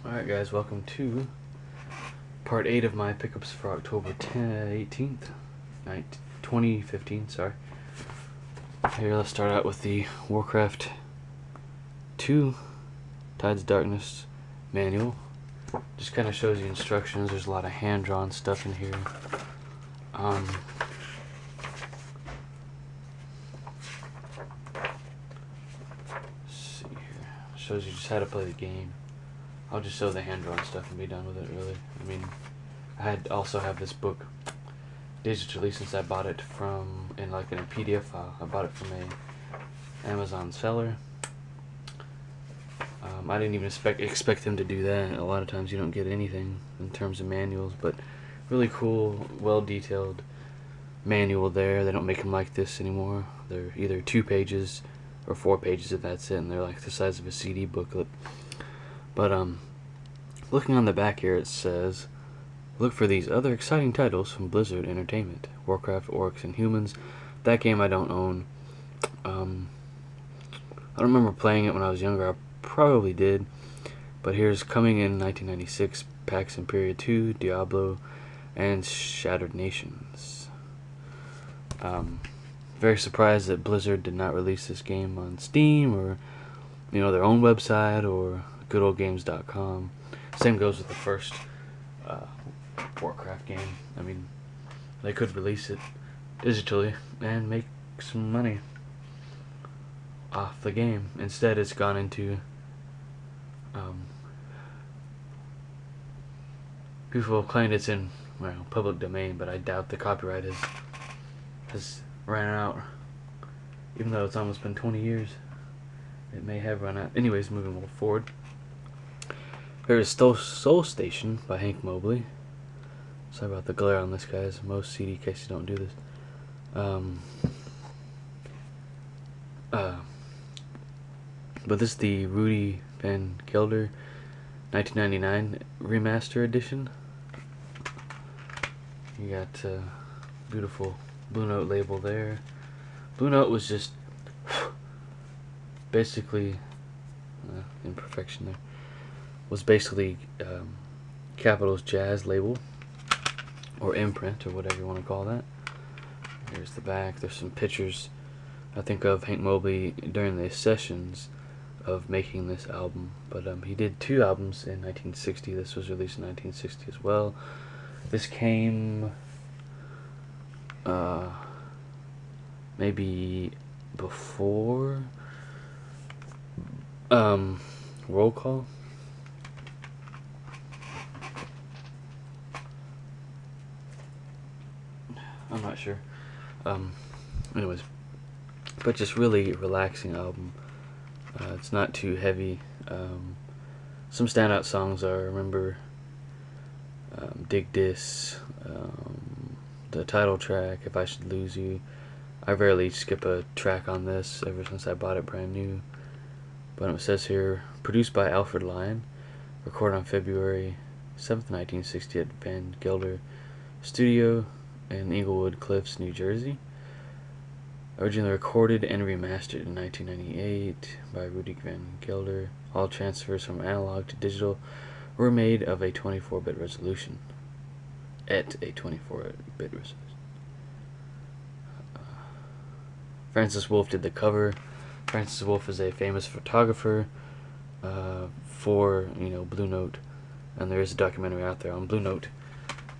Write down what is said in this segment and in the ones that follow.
Alright guys, welcome to part 8 of my pickups for October 18th, 2015, sorry. Here, let's start out with the Warcraft 2 Tides of Darkness manual. Just kind of shows you instructions. There's a lot of hand-drawn stuff in here. Let's see here. Shows you just how to play the game. I'll just show the hand-drawn stuff and be done with it, really. I mean, I also have this book digitally since I bought it in a PDF file. I bought it from a Amazon seller. I didn't even expect them to do that. A lot of times you don't get anything in terms of manuals, but really cool, well-detailed manual there. They don't make them like this anymore. They're either 2 pages or 4 pages, if that's it, and they're like the size of a CD booklet. But looking on the back here, it says, look for these other exciting titles from Blizzard Entertainment: Warcraft, Orcs, and Humans. That game I don't own. I don't remember playing it when I was younger. I probably did. But here's coming in 1996, Pax Imperia 2, Diablo, and Shattered Nations. Very surprised that Blizzard did not release this game on Steam or their own website or goodoldgames.com. Same goes with the first Warcraft game. I mean, they could release it digitally and make some money off the game. Instead, it's gone into people claim it's in public domain, but I doubt the copyright has ran out. Even though it's almost been 20 years, it may have run out. Anyways, moving forward. Here's Soul Station by Hank Mobley. Sorry about the glare on this, guys. Most CD cases don't do this. But this is the Rudy Van Gelder 1999 remaster edition. You got beautiful Blue Note label there. Blue Note was just basically imperfection there. Was basically Capitol's jazz label, or imprint, or whatever you want to call that. Here's the back. There's some pictures, I think, of Hank Mobley during the sessions of making this album. But he did 2 albums in 1960. This was released in 1960 as well. This came maybe before Roll Call. I'm not sure. Anyways, but just really relaxing album. It's not too heavy. Some standout songs are, remember, Dig Dis, the title track, If I Should Lose You. I rarely skip a track on this ever since I bought it brand new. But it says here, produced by Alfred Lion, recorded on February 7th, 1960 at Van Gelder Studio in Englewood Cliffs, New Jersey. Originally recorded and remastered in 1998 by Rudy Van Gelder. All transfers from analog to digital were made of a 24-bit resolution. At a 24-bit resolution. Francis Wolff did the cover. Francis Wolff is a famous photographer for Blue Note, and there is a documentary out there on Blue Note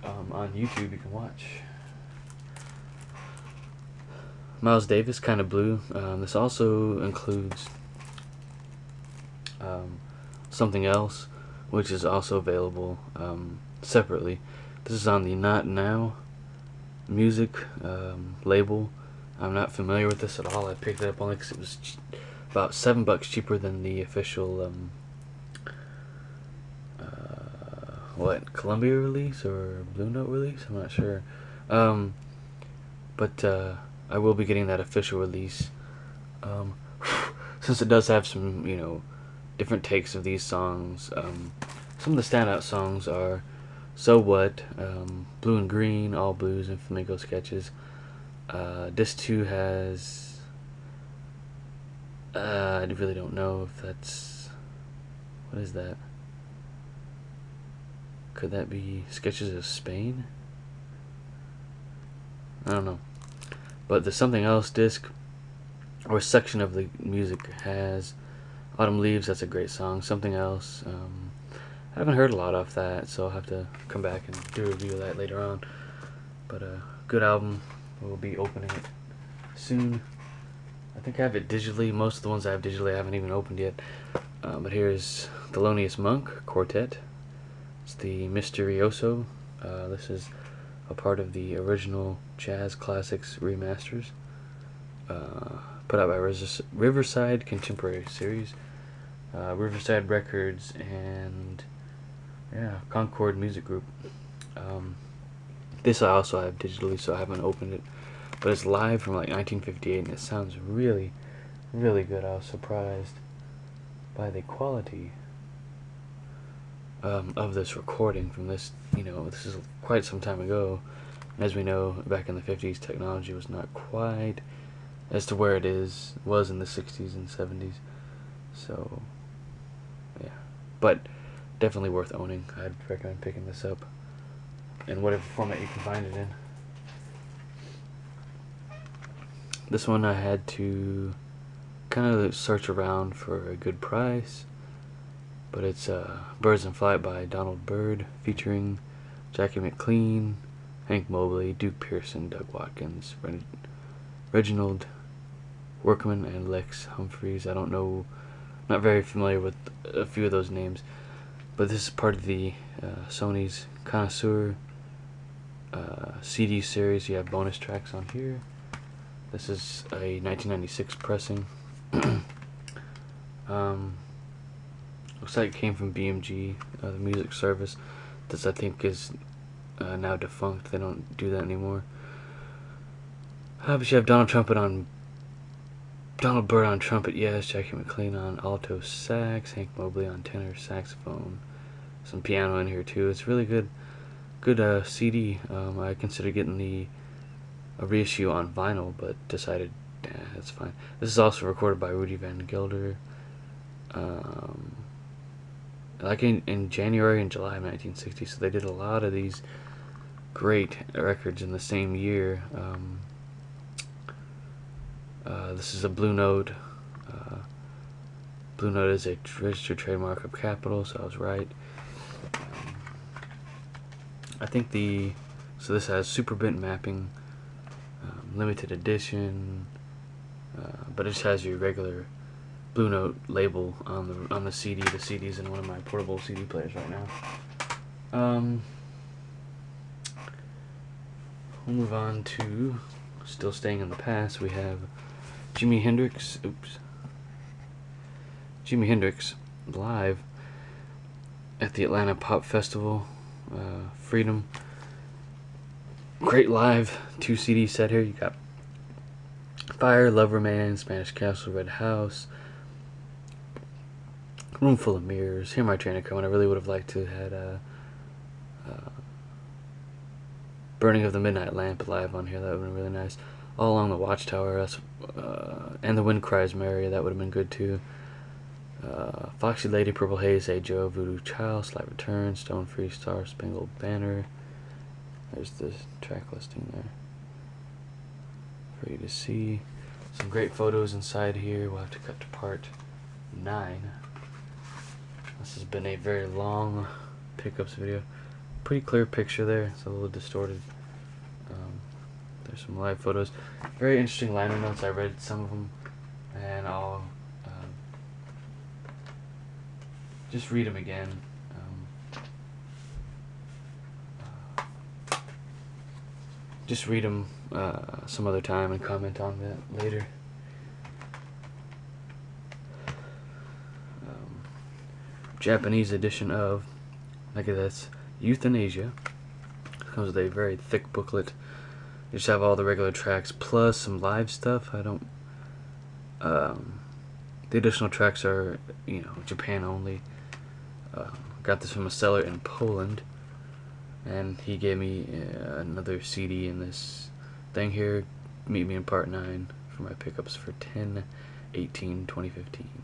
on YouTube you can watch. Miles Davis, Kind of Blue. This also includes something else, which is also available separately. This is on the Not Now music label. I'm not familiar with this at all. I picked it up only because it was about $7 cheaper than the official Columbia release or Blue Note release. I'm not sure. But I will be getting that official release. Since it does have some, different takes of these songs. Some of the standout songs are So What, Blue and Green, All Blues, and Flamingo Sketches. This too has, I really don't know if that's, what is that? Could that be Sketches of Spain? I don't know. But the Something Else disc or section of the music has Autumn Leaves. That's a great song. Something Else. I haven't heard a lot off that, so I'll have to come back and do a review of that later on. But good album. We'll be opening it soon. I think I have it digitally. Most of the ones I have digitally I haven't even opened yet. But here's Thelonious Monk Quartet. It's the Misterioso. This is a part of the original Jazz Classics remasters, put out by Riverside Contemporary Series, Riverside Records, and Concord Music Group. This I also have digitally, so I haven't opened it, but it's live from like 1958, and it sounds really, really good. I was surprised by the quality of this recording from this. This is quite some time ago. As we know, back in the 50s, technology was not quite as to where it was in the 60s and 70s. So, yeah. But definitely worth owning. I'd recommend picking this up in whatever format you can find it in. This one I had to kind of search around for a good price, but it's Birds in Flight by Donald Byrd, featuring Jackie McLean, Hank Mobley, Duke Pearson, Doug Watkins, Reginald Workman, and Lex Humphreys. I don't know, not very familiar with a few of those names, but this is part of the Sony's Connoisseur CD series. You have bonus tracks on here. This is a 1996 pressing. Looks like it came from BMG, the music service. This I think is now defunct. They don't do that anymore. But you have Donald Byrd on trumpet, yes. Jackie McLean on alto sax. Hank Mobley on tenor saxophone. Some piano in here too. It's really good CD. I considered getting a reissue on vinyl, but decided that's fine. This is also recorded by Rudy Van Gelder. Like in January and July of 1960, so they did a lot of these great records in the same year. This is a Blue Note. Blue Note is a registered trademark of Capitol, so I was right. I think so this has Superbit mapping, limited edition, but it just has your regular Blue Note label on the CD. The CD's in one of my portable CD players right now. We'll move on to, still staying in the past, we have Jimi Hendrix live at the Atlanta Pop Festival, Freedom. Great live 2 CD set here. You got Fire, Lover Man, Spanish Castle, Red House, Room Full of Mirrors, Hear My Train a Comin'. I really would have liked to have had Burning of the Midnight Lamp live on here. That would have been really nice. All Along the Watchtower, and The Wind Cries Mary, that would have been good too. Foxy Lady, Purple Haze, Hey Joe, Voodoo Child, Slight Return, Stone Free Star, Spangled Banner. There's the track listing there for you to see. Some great photos inside here. We'll have to cut to part 9. This has been a very long pickups video. Pretty clear picture there. It's a little distorted. There's some live photos. Very interesting liner notes. I read some of them, and I'll just read them again. Just read them some other time and comment on that later. Japanese edition of, look at this, Euthanasia. Comes with a very thick booklet. You just have all the regular tracks plus some live stuff. The additional tracks are, Japan only. Got this from a seller in Poland, and he gave me another CD in this thing here. Meet me in part 9 for my pickups for 10/18/2015.